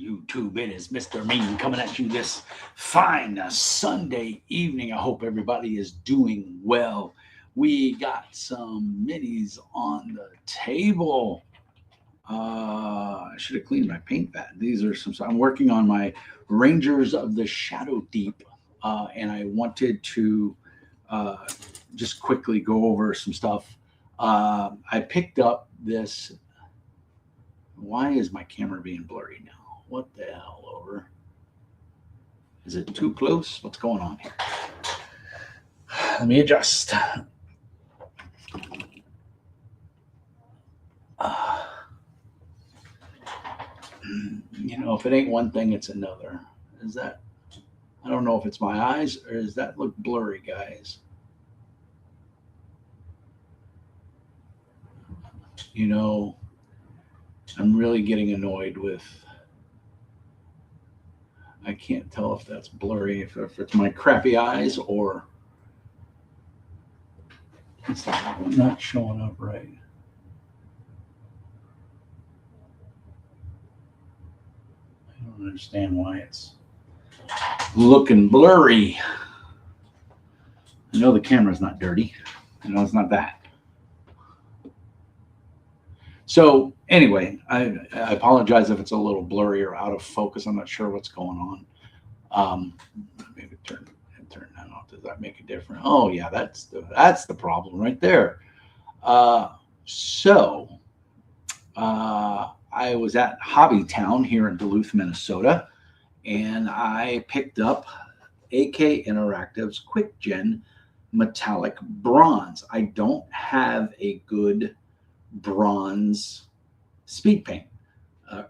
YouTube? It is Mr. Mean coming at you this fine Sunday evening. I hope everybody is doing well. We got some minis on the table. I should have cleaned my paint vat. These are some. I'm working on my Rangers of the Shadow Deep, and I wanted to uh, just quickly go over some stuff. I picked up this. Why is my camera being blurry now? What the hell, over? Is it too close? What's going on here? Let me adjust. Uh, if it ain't one thing, it's another. Is that? I don't know if it's my eyes or does that look blurry, guys? You know, I'm really getting annoyed with. I can't tell if that's blurry, if it's my crappy eyes or it's not showing up right. I don't understand why it's looking blurry. I know the camera's not dirty. I know it's not that. So anyway, I apologize if it's a little blurry or out of focus. I'm not sure what's going on. Maybe turn that off. Does that make a difference? Oh yeah, that's the problem right there. So I was at Hobby Town here in Duluth, Minnesota, and I picked up AK Interactive's Quick Gen Metallic Bronze. I don't have a good bronze speed paint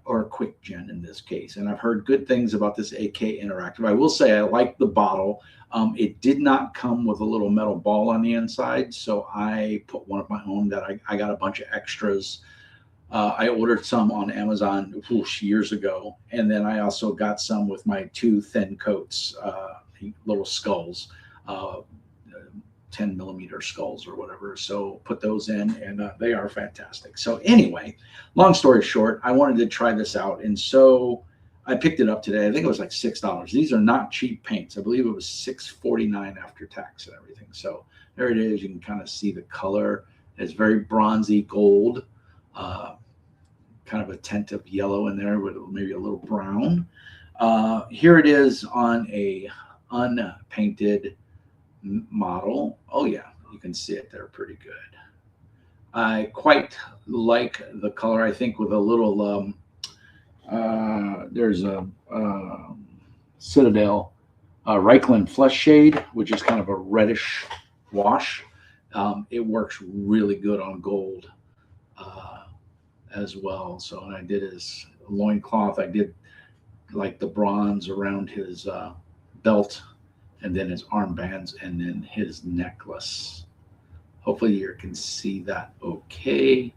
or quick gen in this case, and I've heard good things about this AK Interactive. I will say I like the bottle. It did not come with a little metal ball on the inside, so I put one of my own that I got a bunch of extras. I ordered some on Amazon years ago, and then I also got some with my two thin coats, little skulls. 10 millimeter skulls or whatever. So put those in and they are fantastic. So anyway, long story short, I wanted to try this out. And so I picked it up today. I think it was like $6. These are not cheap paints. I believe it was $6.49 after tax and everything. So there it is. You can kind of see the color. It's very bronzy gold, kind of a tint of yellow in there with maybe a little brown. Here it is on a unpainted model. Oh yeah, you can see it there pretty good. I quite like the color. I think with a little there's a Citadel Reichland Flesh Shade, which is kind of a reddish wash. It works really good on gold as well. So and I did his loincloth. I did like the bronze around his belt, and then his armbands, and then his necklace. Hopefully you can see that okay.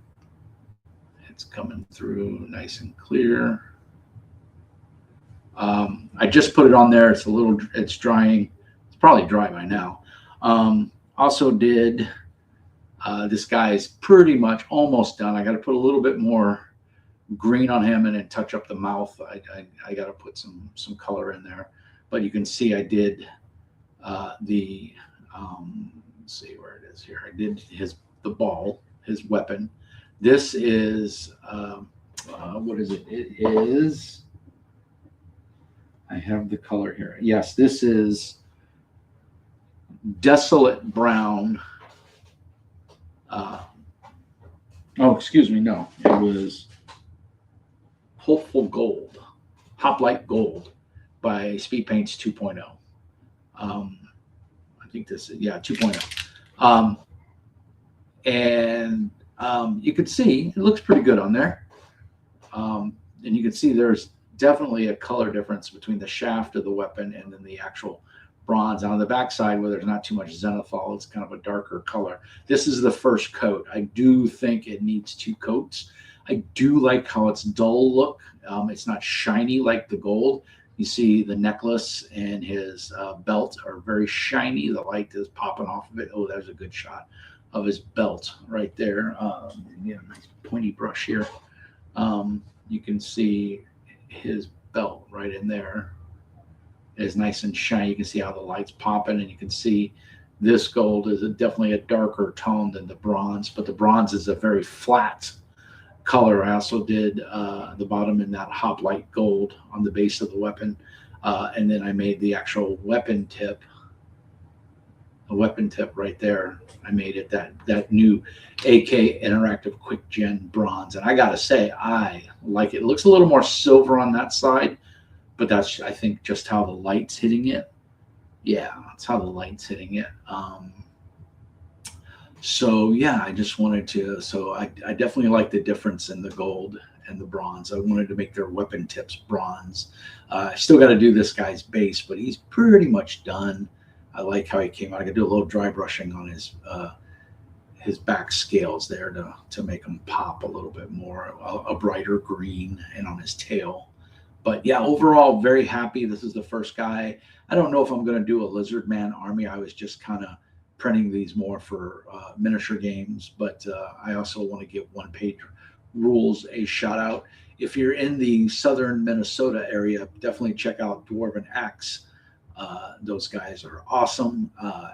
It's coming through nice and clear. I just put it on there. It's drying. It's probably dry by now. Also did, this guy's pretty much almost done. I got to put a little bit more green on him and then touch up the mouth. I got to put some color in there. But you can see I did let's see where it is here. I did the ball, his weapon. This is what is it? It is. I have the color here. Yes, this is Desolate Brown. Oh, excuse me. No, it was Hopeful Gold, Hoplite Gold by Speed Paints 2.0. I think this is 2.0. And you can see it looks pretty good on there. And you can see there's definitely a color difference between the shaft of the weapon and then the actual bronze. On the backside, where there's not too much zenithal, it's kind of a darker color. This is the first coat. I do think it needs 2 coats. I do like how it's dull look. It's not shiny like the gold. You see the necklace and his belt are very shiny. The light is popping off of it. Oh, there's a good shot of his belt right there. Nice pointy brush here. You can see his belt right in there is nice and shiny. You can see how the light's popping, and you can see this gold is definitely a darker tone than the bronze, but the bronze is a very flat color. I also did the bottom in that hoplite gold on the base of the weapon, and then I made the actual weapon tip, a weapon tip right there. I made it that new AK Interactive Quick Gen bronze, and I gotta say I like it. It looks a little more silver on that side, but that's, I think, just how the light's hitting it. Yeah, that's how the light's hitting it. So yeah, I just wanted to. So I definitely like the difference in the gold and the bronze. I wanted to make their weapon tips bronze. I still got to do this guy's base, but he's pretty much done. I like how he came out. I could do a little dry brushing on his back scales there to make him pop a little bit more, a brighter green, and on his tail. But yeah, overall, very happy. This is the first guy. I don't know if I'm going to do a Lizard Man army. I was just kind of printing these more for miniature games, but I also want to give One Page Rules a shout out. If you're in the southern Minnesota area, definitely check out Dwarven Axe. Those guys are awesome.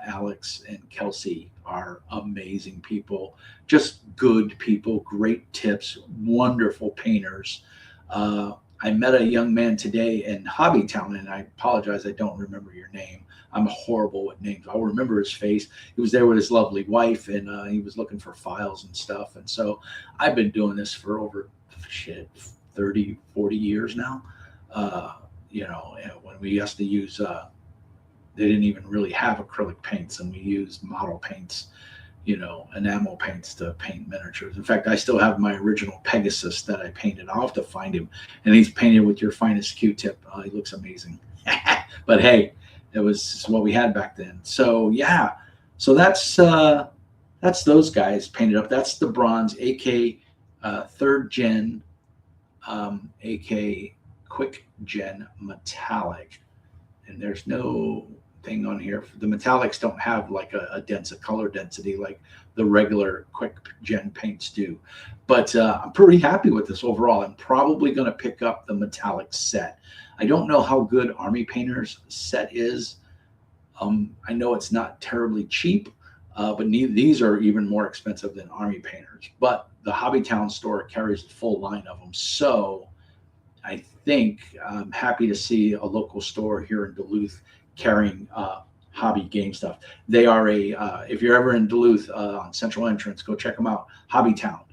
Alex and Kelsey are amazing people, just good people, great tips, wonderful painters. I met a young man today in Hobbytown, and I apologize, I don't remember your name. I'm horrible with names. I'll remember his face. He was there with his lovely wife, and he was looking for files and stuff. And so I've been doing this for over 30, 40 years now. When we used to use, they didn't even really have acrylic paints, and we used model paints, enamel paints to paint miniatures. In fact, I still have my original Pegasus that I painted. I'll have to find him, and he's painted with your finest Q-tip. He looks amazing. But hey, it was what we had back then. So yeah, so that's those guys painted up. That's the bronze AK 3rd Gen AK Quick Gen metallic, and there's no thing on here. The metallics don't have like a color density like the regular Quick Gen paints do. But I'm pretty happy with this overall. I'm probably going to pick up the metallic set. I don't know how good Army Painter's set is. I know it's not terribly cheap, but these are even more expensive than Army Painters. But the Hobbytown store carries the full line of them. So I think I'm happy to see a local store here in Duluth carrying hobby game stuff. They are if you're ever in Duluth on Central Entrance, go check them out, Hobbytown.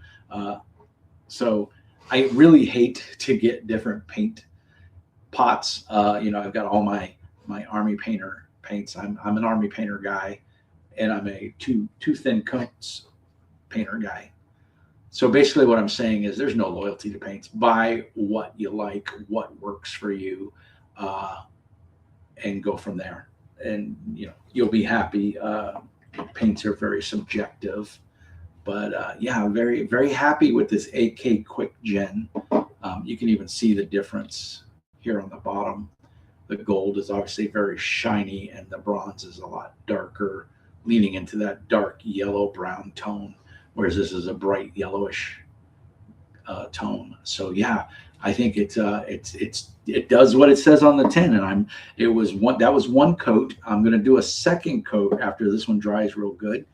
So I really hate to get different paint pots. I've got all my Army Painter paints. I'm an Army Painter guy, and I'm a too thin coats painter guy. So basically what I'm saying is there's no loyalty to paints. Buy what you like, what works for you, and go from there. And you'll be happy. Paints are very subjective, but yeah, very, very happy with this AK Quick Gen. You can even see the difference here on the bottom. The gold is obviously very shiny, and the bronze is a lot darker, leaning into that dark yellow brown tone, whereas this is a bright yellowish tone. So yeah, I think it does what it says on the tin, and that was one coat. I'm going to do a second coat after this one dries real good.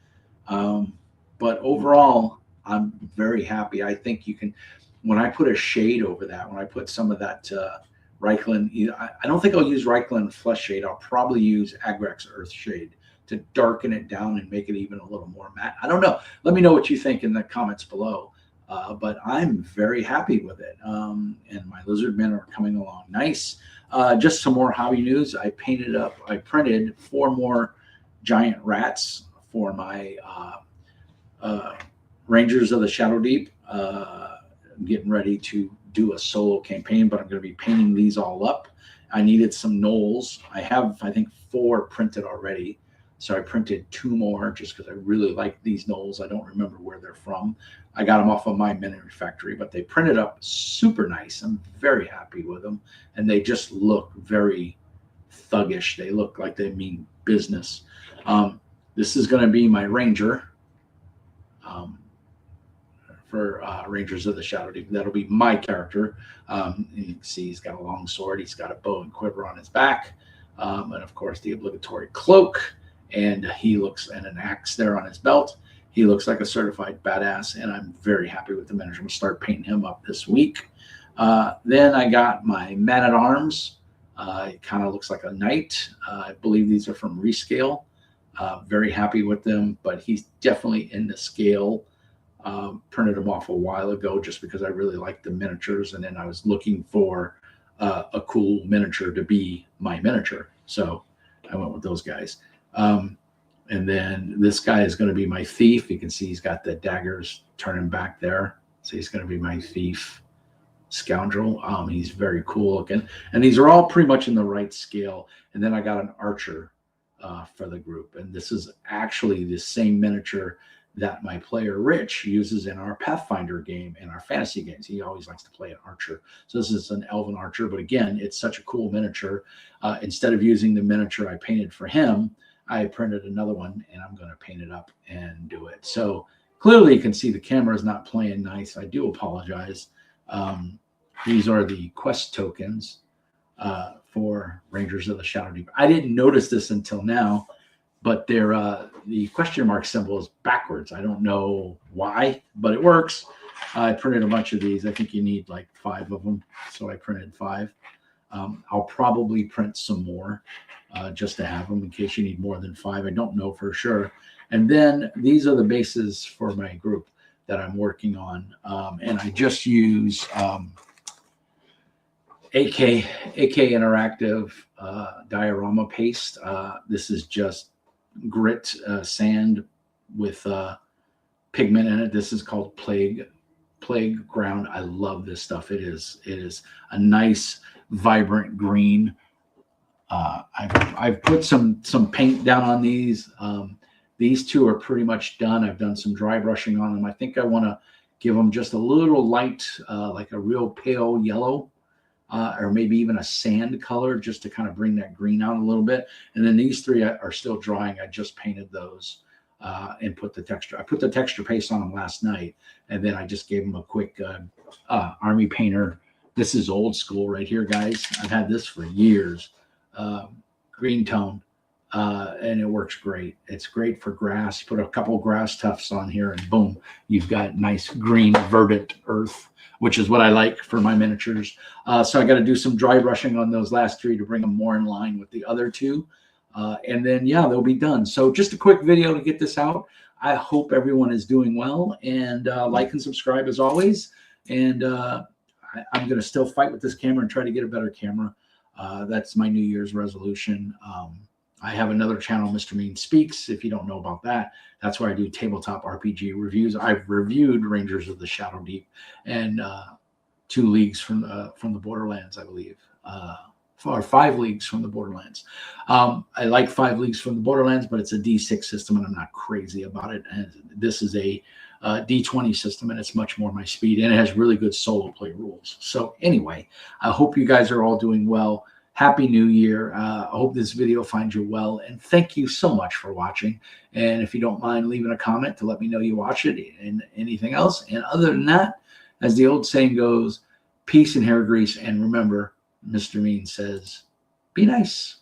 But overall, I'm very happy. I think you can, when I put a shade over that, when I put some of that Reikland, I don't think I'll use Reikland Flesh Shade. I'll probably use Agrax Earth Shade to darken it down and make it even a little more matte. I don't know. Let me know what you think in the comments below. But I'm very happy with it. And my lizard men are coming along nice. Just some more hobby news. I printed 4 more giant rats for my Rangers of the Shadow Deep. I'm getting ready to do a solo campaign, but I'm going to be painting these all up. I needed some gnolls. I have, I think, 4 printed already. So I printed 2 more just because I really like these gnolls. I don't remember where they're from. I got them off of my miniature factory, but they printed up super nice. I'm very happy with them. And they just look very thuggish. They look like they mean business. This is going to be my Ranger. for Rangers of the Shadow Deep. That'll be my character. You can see he's got a long sword. He's got a bow and quiver on his back. And of course the obligatory cloak. And he looks, and an axe there on his belt. He looks like a certified badass, and I'm very happy with the miniature. I'm going to start painting him up this week. Then I got my man-at-arms. It kind of looks like a knight. I believe these are from Rescale. Very happy with them, but he's definitely in the scale. Printed them off a while ago just because I really like the miniatures, and then I was looking for a cool miniature to be my miniature. So I went with those guys. And then this guy is going to be my thief. You can see he's got the daggers turning back there. So he's going to be my thief scoundrel. He's very cool looking. And these are all pretty much in the right scale. And then I got an archer for the group. And this is actually the same miniature that my player Rich uses in our Pathfinder game and our fantasy games. He always likes to play an archer. So this is an elven archer. But again, it's such a cool miniature. Instead of using the miniature I painted for him, I printed another one, and I'm going to paint it up and do it. So clearly you can see the camera is not playing nice. I do apologize. These are the quest tokens for Rangers of the Shadow Deep. I didn't notice this until now, but they're the question mark symbol is backwards. I don't know why, but it works. I printed a bunch of these. I think you need like 5 of them, so I printed 5. I'll probably print some more. Just to have them in case you need more than 5. I don't know for sure. And then these are the bases for my group that I'm working on. And I just use AK Interactive diorama paste. This is just grit sand with pigment in it. This is called Plague Ground. I love this stuff. It is a nice, vibrant green. I've put some paint down on these. These two are pretty much done. I've done some dry brushing on them. I think I want to give them just a little light, like a real pale yellow, or maybe even a sand color, just to kind of bring that green out a little bit. And then these 3 are still drying. I just painted those and put the texture. I put the texture paste on them last night, and then I just gave them a quick Army Painter. This is old school right here, guys. I've had this for years. Green tone, and it works great. It's great for grass. You put a couple grass tufts on here, and boom, you've got nice green verdant earth, which is what I like for my miniatures. So I got to do some dry brushing on those last 3 to bring them more in line with the other 2. And then, yeah, they'll be done. So just a quick video to get this out. I hope everyone is doing well, and like and subscribe as always. And I'm going to still fight with this camera and try to get a better camera. That's my New Year's resolution. I have another channel, Mr. Mean Speaks. If you don't know about that, that's where I do tabletop RPG reviews. I've reviewed Rangers of the Shadow Deep and 2 leagues from the Borderlands, I believe, or 5 leagues from the Borderlands. I like 5 leagues from the Borderlands, but it's a D6 system, and I'm not crazy about it. And this is a D20 system, and it's much more my speed, and it has really good solo play rules. So anyway, I hope you guys are all doing well. Happy New Year. I hope this video finds you well, and thank you so much for watching. And if you don't mind leaving a comment to let me know you watch it and anything else. And other than that, as the old saying goes, peace and hair grease. And remember, Mr. Mean says, be nice.